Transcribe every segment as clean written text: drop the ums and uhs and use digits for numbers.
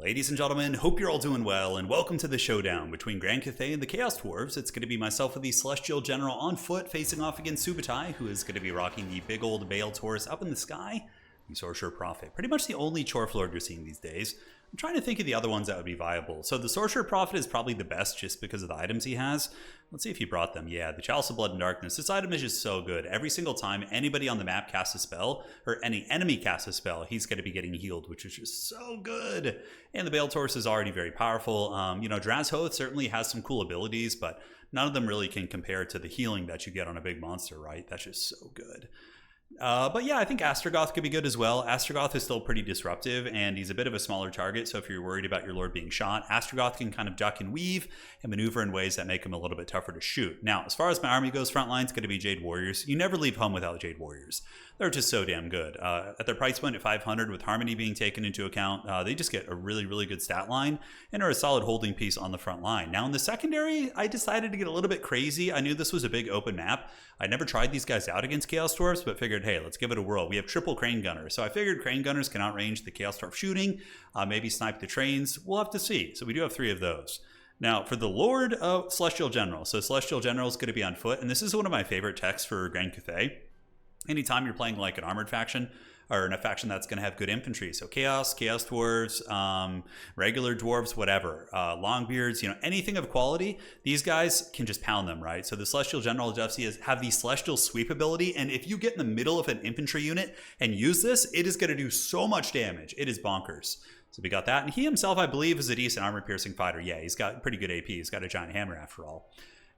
Ladies and gentlemen, hope you're all doing well, and welcome to the showdown between Grand Cathay and the Chaos Dwarfs. It's going to be myself with the Celestial General on foot, facing off against Subutai, who is going to be rocking the big old Bale Taurus up in the sky. The Sorcerer Prophet, pretty much the only Chorf Lord you're seeing these days. I'm trying to think of the other ones that would be viable. So the Sorcerer Prophet is probably the best just because of the items he has. Let's see if he brought them. Yeah, the Chalice of Blood and Darkness. This item is just so good. Every single time anybody on the map casts a spell, or any enemy casts a spell, he's going to be getting healed, which is just so good. And the Bale Taurus is already very powerful. Draz Hoth certainly has some cool abilities, but none of them really can compare to the healing that you get on a big monster, right? That's just so good. But yeah, I think Astrogoth could be good as well. Astrogoth is still pretty disruptive, and he's a bit of a smaller target, so if you're worried about your lord being shot, Astrogoth can kind of duck and weave and maneuver in ways that make him a little bit tougher to shoot. Now, as far as my army goes, front line's going to be Jade Warriors. You never leave home without Jade Warriors. They're just so damn good. At their price point at 500, with Harmony being taken into account, they just get a really, really good stat line and are a solid holding piece on the front line. Now, in the secondary, I decided to get a little bit crazy. I knew this was a big open map. I never tried these guys out against Chaos Dwarfs, but figured, hey, let's give it a whirl. We have triple Crane Gunners, so I figured Crane Gunners can outrange the Chaos Dwarf shooting, maybe snipe the trains. We'll have to see. So we do have 3 of those. Now, for the Lord of Celestial General, so Celestial General is going to be on foot, and this is one of my favorite techs for Grand Cathay. Anytime you're playing like an armored faction, or in a faction that's going to have good infantry, so Chaos Dwarves, regular Dwarves, whatever, Longbeards, anything of quality, these guys can just pound them, right? So the Celestial General Jeffsy have the Celestial Sweep ability, and if you get in the middle of an infantry unit and use this, it is going to do so much damage. It is bonkers. So we got that, and he himself, I believe, is a decent armor-piercing fighter. Yeah, he's got pretty good AP. He's got a giant hammer after all.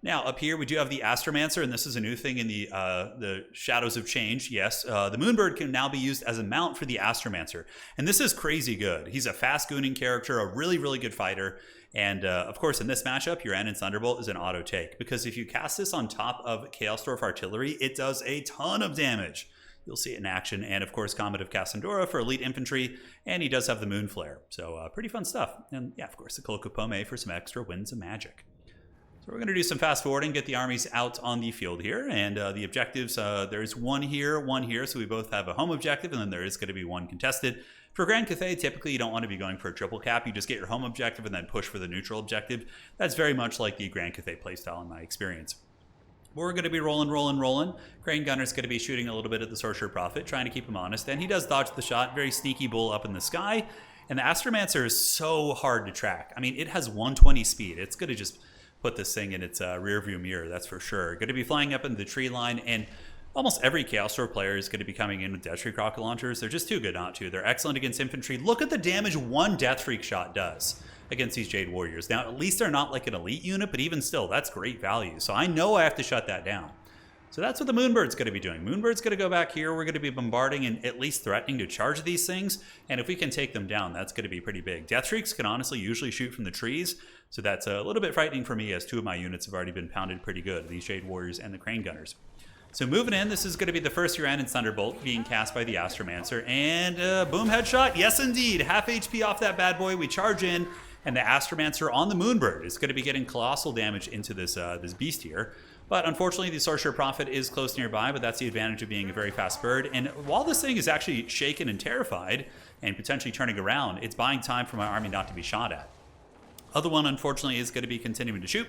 Now, up here, we do have the Astromancer, and this is a new thing in the Shadows of Change. Yes, the Moonbird can now be used as a mount for the Astromancer, and this is crazy good. He's a fast gooning character, a really, really good fighter, and of course, in this matchup, your Anand's Thunderbolt is an auto take, because if you cast this on top of Chaos Dwarf Artillery, it does a ton of damage. You'll see it in action, and of course, Comet of Cassandora for elite infantry, and he does have the Moon Flare, so pretty fun stuff. And yeah, of course, the Cloak of Pome for some extra winds of magic. So we're going to do some fast forwarding, get the armies out on the field here, and the objectives, there's one here, so we both have a home objective, and then there is going to be one contested. For Grand Cathay, typically you don't want to be going for a triple cap, you just get your home objective and then push for the neutral objective. That's very much like the Grand Cathay playstyle in my experience. We're going to be rolling. Crane Gunner's going to be shooting a little bit at the Sorcerer Prophet, trying to keep him honest, and he does dodge the shot, very sneaky bull up in the sky, and the Astromancer is so hard to track. I mean, it has 120 speed, it's going to just put this thing in its rear view mirror, that's for sure. Going to be flying up into the tree line, and almost every Chaos Dwarf player is going to be coming in with Death Shriek rocket launchers. They're just too good not to. They're excellent against infantry. Look at the damage one Death Shriek shot does against these Jade Warriors. Now, at least they're not like an elite unit, but even still, that's great value. So I know I have to shut that down. So that's what the Moonbird's going to be doing. Moonbird's going to go back here. We're going to be bombarding and at least threatening to charge these things. And if we can take them down, that's going to be pretty big. Death Shrieks can honestly usually shoot from the trees. So that's a little bit frightening for me, as 2 of my units have already been pounded pretty good, these Jade Warriors and the Crane Gunners. So moving in, this is going to be the first Anand's Thunderbolt being cast by the Astromancer. And boom, headshot. Yes, indeed. Half HP off that bad boy. We charge in. And the Astromancer on the Moonbird is going to be getting colossal damage into this beast here. But unfortunately, the Sorcerer Prophet is close nearby, but that's the advantage of being a very fast bird. And while this thing is actually shaken and terrified and potentially turning around, it's buying time for my army not to be shot at. Other one, unfortunately, is going to be continuing to shoot.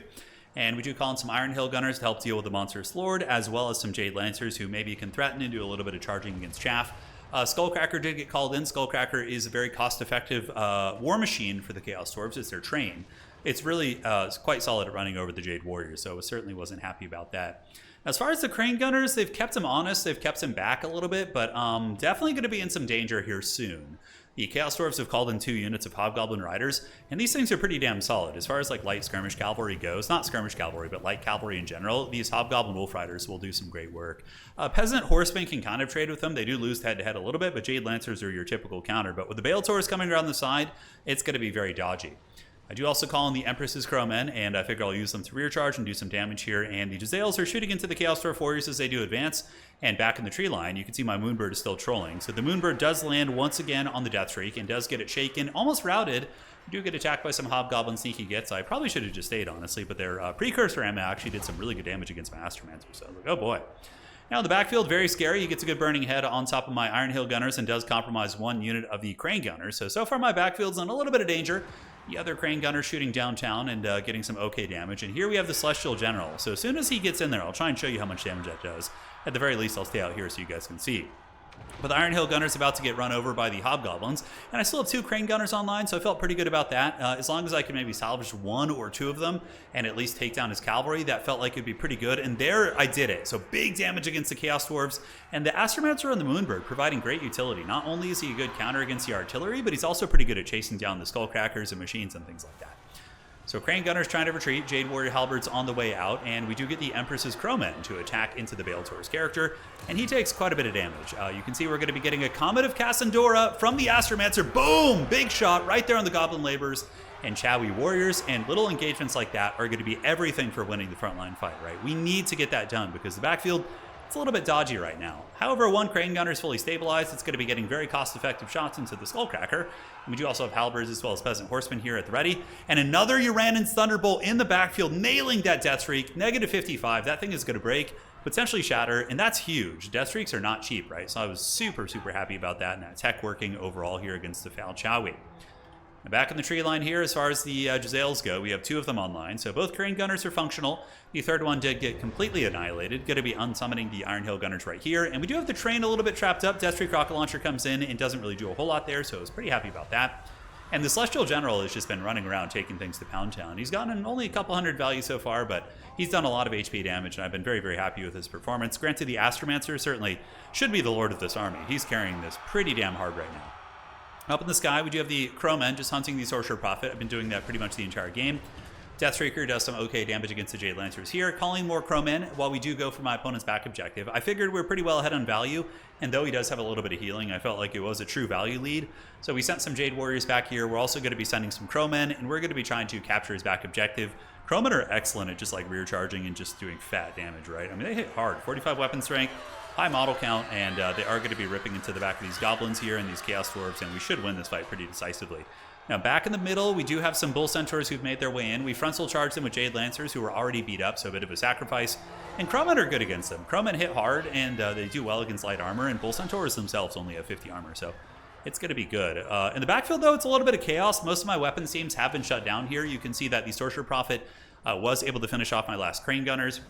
And we do call in some Iron Hill Gunners to help deal with the Monstrous Lord, as well as some Jade Lancers who maybe can threaten and do a little bit of charging against Chaff. Skullcracker did get called in. Skullcracker is a very cost-effective war machine for the Chaos Dwarves. It's their train. It's really quite solid at running over the Jade Warriors, so I certainly wasn't happy about that. As far as the Crane Gunners, they've kept him honest. They've kept him back a little bit, but definitely going to be in some danger here soon. The Chaos Dwarves have called in 2 units of Hobgoblin Riders, and these things are pretty damn solid. As far as like light skirmish cavalry goes, not skirmish cavalry, but light cavalry in general, these Hobgoblin Wolf Riders will do some great work. Peasant Horsemen can kind of trade with them. They do lose head-to-head a little bit, but Jade Lancers are your typical counter. But with the Bale Taurus coming around the side, it's going to be very dodgy. I do also call in the Empress's Crowmen, and I figure I'll use them to rear charge and do some damage here. And the Jezzails are shooting into the Chaos Dwarf Warriors as they do advance. And back in the tree line, you can see my Moonbird is still trolling. So the Moonbird does land once again on the Death Shriek and does get it shaken, almost routed. You do get attacked by some Hobgoblin sneaky gets. I probably should have just stayed, honestly, but their Precursor ammo actually did some really good damage against my Astromancer. So, oh boy. Now in the backfield, very scary. He gets a good burning head on top of my Iron Hill Gunners and does compromise one unit of the Crane Gunners. So far my backfield's in a little bit of danger. The other Crane Gunner shooting downtown and getting some okay damage. And here we have the Celestial General. So as soon as he gets in there, I'll try and show you how much damage that does. At the very least, I'll stay out here so you guys can see. But the Iron Hill Gunner's about to get run over by the Hobgoblins, and I still have 2 Crane Gunners online, so I felt pretty good about that. As long as I can maybe salvage 1 or 2 of them and at least take down his cavalry, that felt like it'd be pretty good, and there I did it. So big damage against the Chaos Dwarves, and the Astromancer and the Moonbird providing great utility. Not only is he a good counter against the artillery, but he's also pretty good at chasing down the Skullcrackers and machines and things like that. So Crane Gunner's trying to retreat, Jade Warrior Halberds on the way out, and we do get the Empress's Crowmen to attack into the Baletor's character, and he takes quite a bit of damage. You can see we're going to be getting a Comet of Cassandora from the Astromancer. Boom! Big shot right there on the Goblin Laborers and Chowie Warriors, and little engagements like that are going to be everything for winning the frontline fight, right? We need to get that done because the backfield, it's a little bit dodgy right now. However, 1 Crane Gunner is fully stabilized. It's going to be getting very cost-effective shots into the Skullcracker. And we do also have Halberds as well as Peasant Horsemen here at the ready. And another Uranan's Thunderbolt in the backfield, nailing that Death Streak. Negative 55. That thing is going to break, potentially shatter, and that's huge. Death Streaks are not cheap, right? So I was super, super happy about that, and that tech working overall here against the Foul Chowie. Now back in the tree line here, as far as the Jezzails go, we have 2 of them online, so both Crane Gunners are functional. The third one did get completely annihilated. Going to be unsummoning the Iron Hill Gunners right here, and we do have the train a little bit trapped up. Deathstreak Rocket Launcher comes in and doesn't really do a whole lot there, so I was pretty happy about that. And the Celestial General has just been running around taking things to Pound Town. He's gotten only a couple hundred value so far, but he's done a lot of HP damage, and I've been very, very happy with his performance. Granted, the Astromancer certainly should be the lord of this army. He's carrying this pretty damn hard right now. Up in the sky, we do have the Crowmen just hunting the Sorcerer Prophet. I've been doing that pretty much the entire game. Deathstreaker does some okay damage against the Jade Lancers here, calling more Crowmen while we do go for my opponent's back objective. I figured we're pretty well ahead on value, and though he does have a little bit of healing, I felt like it was a true value lead. So we sent some Jade Warriors back here. We're also going to be sending some Crowmen, and we're going to be trying to capture his back objective. Crowmen are excellent at just like rear charging and just doing fat damage, right? I mean, they hit hard. 45 weapon strength, high model count, and they are going to be ripping into the back of these goblins here and these Chaos Dwarves, and we should win this fight pretty decisively. Now back in the middle, we do have some Bull Centaurs who've made their way in. We frontal charge them with Jade Lancers who are already beat up, so a bit of a sacrifice. And Crowmen are good against them. Crowmen hit hard, and they do well against light armor, and Bull Centaurs themselves only have 50 armor, so it's going to be good. In the backfield, though, it's a little bit of chaos. Most of my weapons teams have been shut down here. You can see that the Sorcerer Prophet was able to finish off my last Crane Gunners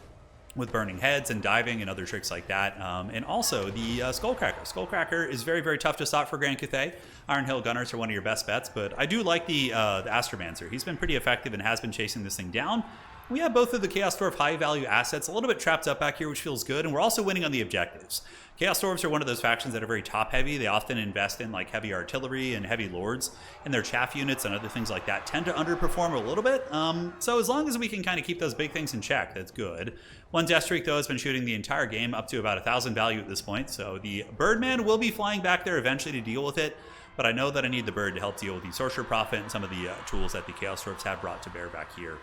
with burning heads and diving and other tricks like that. And also the Skullcracker. Skullcracker is very, very tough to stop for Grand Cathay. Iron Hill Gunners are one of your best bets, but I do like the Astromancer. He's been pretty effective and has been chasing this thing down. We have both of the Chaos Dwarf high value assets a little bit trapped up back here, which feels good, and we're also winning on the objectives. Chaos Dwarves are one of those factions that are very top heavy. They often invest in like heavy artillery and heavy lords, and their chaff units and other things like that tend to underperform a little bit. So as long as we can kind of keep those big things in check, that's good. One Deathstreak, though, has been shooting the entire game up to about 1,000 value at this point, so the Birdman will be flying back there eventually to deal with it, but I know that I need the bird to help deal with the Sorcerer Prophet and some of the tools that the Chaos Dwarves have brought to bear back here.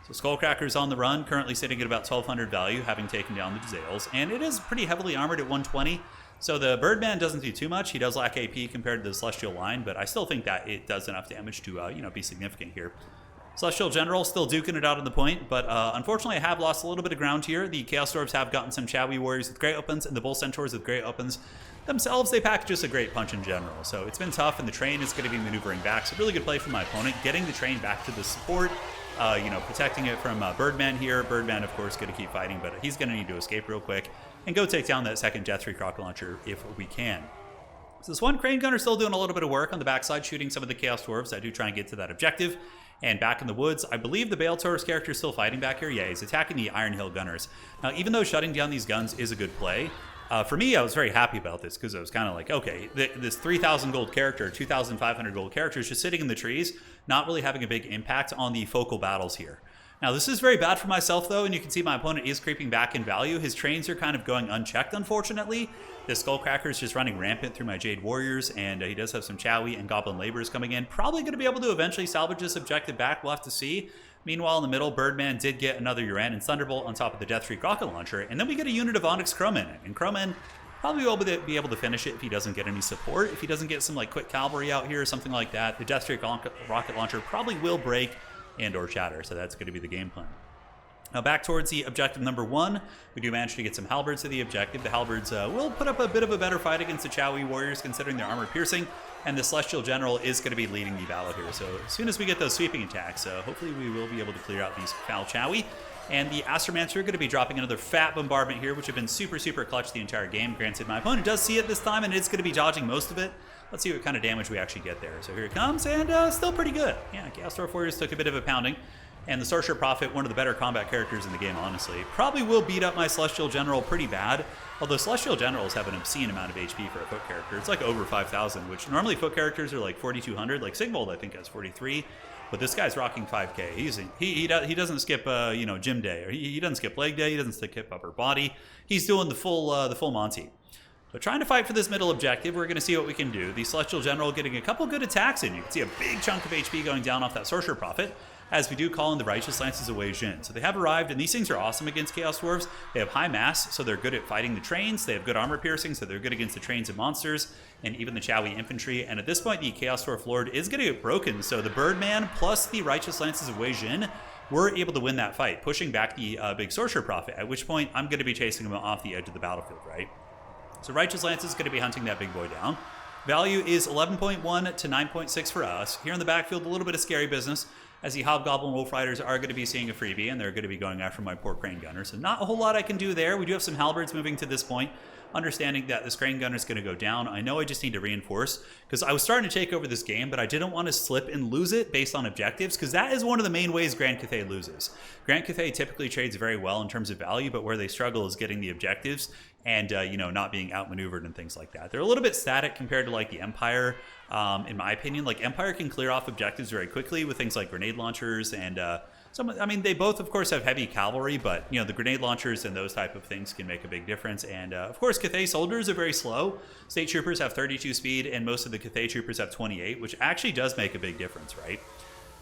So Skullcracker's on the run, currently sitting at about 1,200 value, having taken down the Jezzails, and it is pretty heavily armored at 120, so the Birdman doesn't do too much. He does lack AP compared to the Celestial line, but I still think that it does enough damage to be significant here. Celestial General still duking it out on the point, but unfortunately I have lost a little bit of ground here. The Chaos Dwarves have gotten some Chowie Warriors with great opens, and the Bull Centaurs with great opens. Themselves, they pack just a great punch in general, so it's been tough, and the train is going to be maneuvering back, so really good play from my opponent, getting the train back to the support, protecting it from Birdman here. Birdman, of course, going to keep fighting, but he's going to need to escape real quick and go take down that second Deathstreak Rocket Launcher if we can. So this one Crane Gunner still doing a little bit of work on the backside, shooting some of the Chaos Dwarves that do try and get to that objective. And back in the woods, I believe the Baletor's character is still fighting back here. Yeah, he's attacking the Iron Hill Gunners. Now, even though shutting down these guns is a good play, for me, I was very happy about this because I was kind of like, okay, this 3,000 gold character, 2,500 gold character is just sitting in the trees, not really having a big impact on the focal battles here. Now, this is very bad for myself, though, and you can see my opponent is creeping back in value. His trains are kind of going unchecked, unfortunately. The Skullcracker is just running rampant through my Jade Warriors, and he does have some Chowie and Goblin Laborers coming in. Probably going to be able to eventually salvage this objective back. We'll have to see. Meanwhile, in the middle, Birdman did get another Uranan's Thunderbolt on top of the Deathstreak Rocket Launcher, and then we get a unit of Onyx Crowmen, and Crowmen probably will be able to finish it if he doesn't get any support. If he doesn't get some like quick cavalry out here or something like that, the Deathstreak Rocket Launcher probably will break and or shatter, so that's going to be the game plan. Now back towards the objective number 1, we do manage to get some halberds to the objective. The halberds will put up a bit of a better fight against the Chowie warriors considering their armor piercing, and the Celestial General is going to be leading the battle here. So as soon as we get those sweeping attacks, hopefully we will be able to clear out these foul Chowie. And the Astromancer are going to be dropping another fat bombardment here, which have been super, super clutch the entire game. Granted, my opponent does see it this time, and it's going to be dodging most of it. Let's see what kind of damage we actually get there. So here it comes, and still pretty good. Yeah, Chaos Dwarf Warriors took a bit of a pounding. And the Sorcerer Prophet, one of the better combat characters in the game, honestly, probably will beat up my Celestial General pretty bad. Although Celestial Generals have an obscene amount of HP for a foot character. It's like over 5,000, which normally foot characters are like 4,200. Like Sigvold, I think, has 43. But this guy's rocking 5K. He doesn't skip gym day, or he doesn't skip leg day. He doesn't skip upper body. He's doing the full Monty. But trying to fight for this middle objective, we're going to see what we can do. The Celestial General getting a couple good attacks in. You can see a big chunk of HP going down off that Sorcerer Prophet, as we do call in the Righteous Lances of Wei Jin. So they have arrived, and these things are awesome against Chaos Dwarves. They have high mass, so they're good at fighting the trains. They have good armor piercing, so they're good against the trains and monsters, and even the Chowie infantry. And at this point, the Chaos Dwarf Lord is going to get broken, so the Birdman plus the Righteous Lances of Wei Jin were able to win that fight, pushing back the big Sorcerer Prophet, at which point I'm going to be chasing him off the edge of the battlefield, right? So Righteous Lance is going to be hunting that big boy down. Value is 11.1 to 9.6 for us. Here in the backfield, a little bit of scary business, as the Hobgoblin Wolf Riders are going to be seeing a freebie, and they're going to be going after my poor Crane Gunner. So not a whole lot I can do there. We do have some Halberds moving to this point, understanding that this Crane Gunner is going to go down. I know I just need to reinforce, because I was starting to take over this game, but I didn't want to slip and lose it based on objectives, because that is one of the main ways Grand Cathay loses. Grand Cathay typically trades very well in terms of value, but where they struggle is getting the objectives and not being outmaneuvered and things like that. They're a little bit static compared to like the Empire, in my opinion. Like Empire can clear off objectives very quickly with things like grenade launchers and they both of course have heavy cavalry, but the grenade launchers and those type of things can make a big difference. And of course Cathay soldiers are very slow. State troopers have 32 speed, and most of the Cathay troopers have 28, which actually does make a big difference, right?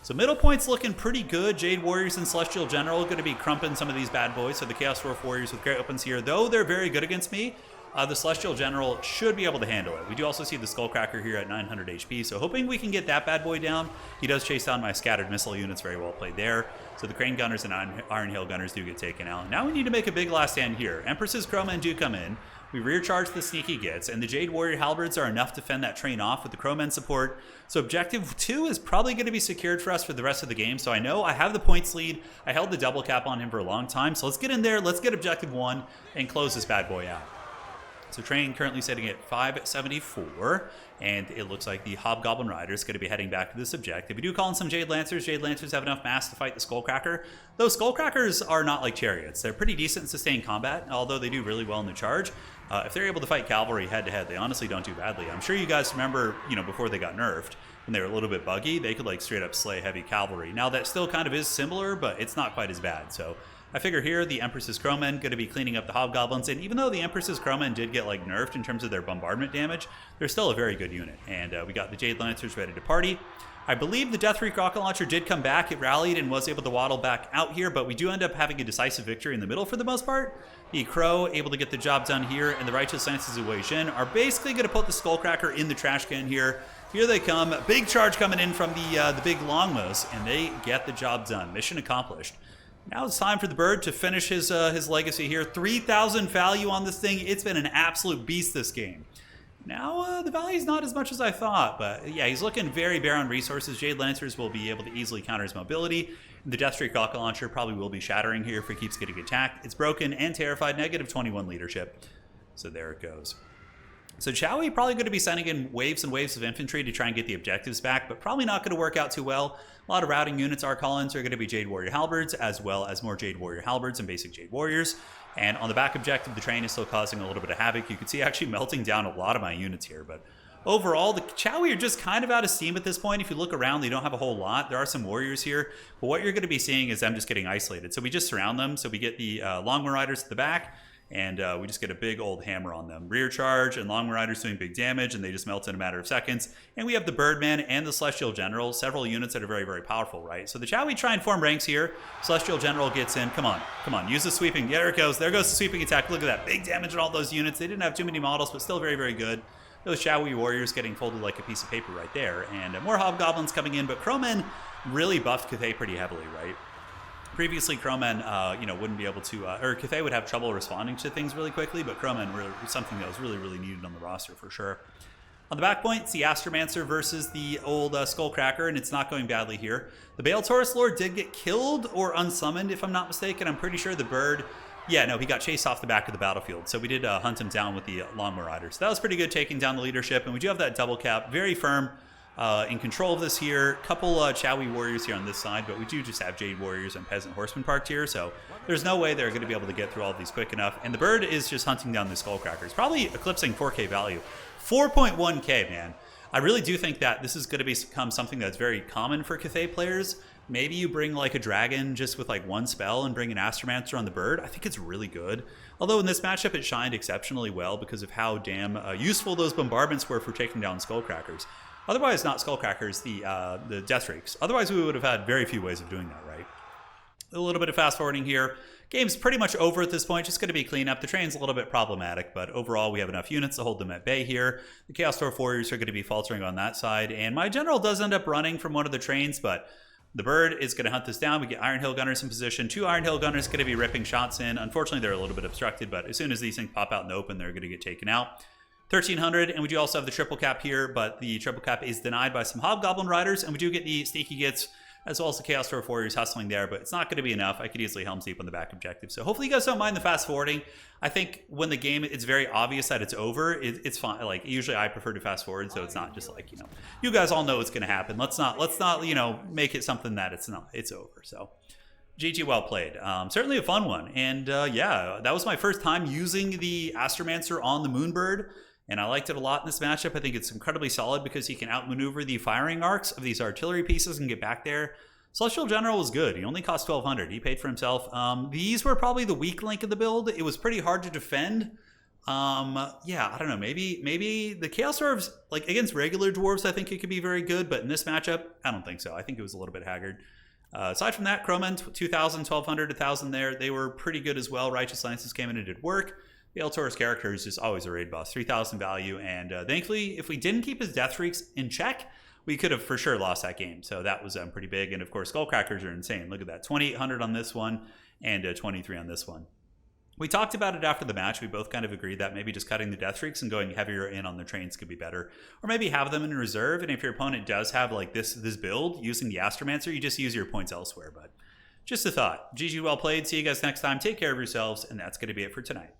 So middle point's looking pretty good. Jade Warriors and Celestial General going to be crumping some of these bad boys. So the Chaos Dwarf Warriors with great weapons here, though they're very good against me, the Celestial General should be able to handle it. We do also see the Skullcracker here at 900 HP, so hoping we can get that bad boy down. He does chase down my scattered missile units, very well played there. So the Crane Gunners and Iron Hail Gunners do get taken out. Now we need to make a big last stand here. Empress's Crowmen do come in. We rear charge the Sneaky Gits, and the Jade Warrior Halberds are enough to fend that train off with the Crowmen support. So objective 2 is probably going to be secured for us for the rest of the game. So I know I have the points lead. I held the double cap on him for a long time. So let's get in there. Let's get objective 1 and close this bad boy out. So train currently sitting at 574, and it looks like the Hobgoblin Rider is going to be heading back to this objective. We do call in some Jade Lancers. Jade Lancers have enough mass to fight the Skullcracker. Those Skullcrackers are not like chariots. They're pretty decent in sustained combat, although they do really well in the charge. If they're able to fight cavalry head-to-head, they honestly don't do badly. I'm sure you guys remember, before they got nerfed, when they were a little bit buggy, they could like straight up slay heavy cavalry. Now that still kind of is similar, but it's not quite as bad. So I figure here the Empress's Crowmen going to be cleaning up the Hobgoblins, and even though the Empress's Crowmen did get like nerfed in terms of their bombardment damage, they're still a very good unit. And we got the Jade Lancers ready to party. I believe the Death Reek rocket launcher did come back. It rallied and was able to waddle back out here, but we do end up having a decisive victory in the middle for the most part. The Crow able to get the job done here, and the Righteous Lances of Wei Jin are basically going to put the Skullcracker in the trash can here. Here they come. Big charge coming in from the big Longmas, and they get the job done. Mission accomplished. Now it's time for the Bird to finish his legacy here. 3,000 value on this thing. It's been an absolute beast this game. Now, the value's not as much as I thought, but yeah, he's looking very bare on resources. Jade Lancers will be able to easily counter his mobility. The Deathstreak rocket launcher probably will be shattering here if he keeps getting attacked. It's broken and terrified, negative 21 leadership. So there it goes. So Chowie probably going to be sending in waves and waves of infantry to try and get the objectives back, but probably not going to work out too well. A lot of routing units, our call-ins are going to be Jade Warrior Halberds, as well as more Jade Warrior Halberds and basic Jade Warriors. And on the back objective, the train is still causing a little bit of havoc. You can see actually melting down a lot of my units here, but overall, the Chowie are just kind of out of steam at this point. If you look around, they don't have a whole lot. There are some warriors here, but what you're going to be seeing is them just getting isolated. So we just surround them. So we get the Longma Riders at the back, and we just get a big old hammer on them. Rear charge, and Longma Riders doing big damage, and they just melt in a matter of seconds. And we have the Birdman and the Celestial General, several units that are very, very powerful, right? So the Chowie try and form ranks here. Celestial General gets in. Come on, use the sweeping. Yeah, there it goes. There goes the sweeping attack. Look at that. Big damage on all those units. They didn't have too many models, but still very, very good. Those Chowie warriors getting folded like a piece of paper right there. And more Hobgoblins coming in, but Crowmen really buffed Cathay pretty heavily, right? Previously, Crowmen, wouldn't be able to, or Cathay would have trouble responding to things really quickly, but Crowmen were something that was really, really needed on the roster for sure. On the back point, it's the Astromancer versus the old Skullcracker, and it's not going badly here. The Bale Taurus Lord did get killed or unsummoned, if I'm not mistaken. I'm pretty sure the bird, yeah, no, he got chased off the back of the battlefield, so we did hunt him down with the Lawnmower Rider. So that was pretty good, taking down the leadership, and we do have that double cap, very firm. In control of this here, couple Chowie Warriors here on this side, but we do just have Jade Warriors and Peasant Horsemen parked here, so there's no way they're going to be able to get through all of these quick enough. And the bird is just hunting down the Skullcrackers, probably eclipsing 4K value. 4.1K, man. I really do think that this is going to become something that's very common for Cathay players. Maybe you bring like a dragon just with like one spell and bring an Astromancer on the bird. I think it's really good. Although in this matchup it shined exceptionally well because of how damn useful those bombardments were for taking down Skullcrackers. Otherwise, not Skullcrackers, the Death Rakes. Otherwise, we would have had very few ways of doing that, right? A little bit of fast forwarding here. Game's pretty much over at this point, just going to be cleanup. The train's a little bit problematic, but overall, we have enough units to hold them at bay here. The Chaos Dwarf Warriors are going to be faltering on that side, and my general does end up running from one of the trains, but the bird is going to hunt this down. We get Iron Hill Gunners in position. 2 Iron Hill Gunners going to be ripping shots in. Unfortunately, they're a little bit obstructed, but as soon as these things pop out in the open, they're going to get taken out. 1300, and we do also have the triple cap here, but the triple cap is denied by some Hobgoblin Riders, and we do get the Sneaky Gits as well as the Chaos Dwarf Warriors hustling there, but it's not going to be enough. I could easily Helm's Deep on the back objective. So hopefully you guys don't mind the fast forwarding. I think when the game, it's very obvious that it's over, it's fine. Like, usually I prefer to fast forward, so it's not just like, you guys all know what's going to happen. Let's not, make it something that it's not, it's over. So GG, well played. Certainly a fun one. And yeah, that was my first time using the Astromancer on the Moonbird. And I liked it a lot in this matchup. I think it's incredibly solid because he can outmaneuver the firing arcs of these artillery pieces and get back there. Celestial General was good. He only cost 1,200. He paid for himself. These were probably the weak link of the build. It was pretty hard to defend. Yeah, I don't know. Maybe the Chaos Dwarves, like against regular Dwarves, I think it could be very good. But in this matchup, I don't think so. I think it was a little bit haggard. Aside from that, Crowmen, 2,000, 1,200, 1,000 there. They were pretty good as well. Righteous Lances came in and did work. The El Toro's character is just always a raid boss, 3,000 value, and thankfully, if we didn't keep his Death Freaks in check, we could have for sure lost that game. So that was pretty big, and of course, Skullcrackers are insane. Look at that, 2,800 on this one, and 23 on this one. We talked about it after the match. We both kind of agreed that maybe just cutting the Death Freaks and going heavier in on the trains could be better, or maybe have them in reserve. And if your opponent does have like this build using the Astromancer, you just use your points elsewhere. But just a thought. GG, well played. See you guys next time. Take care of yourselves, and that's going to be it for tonight.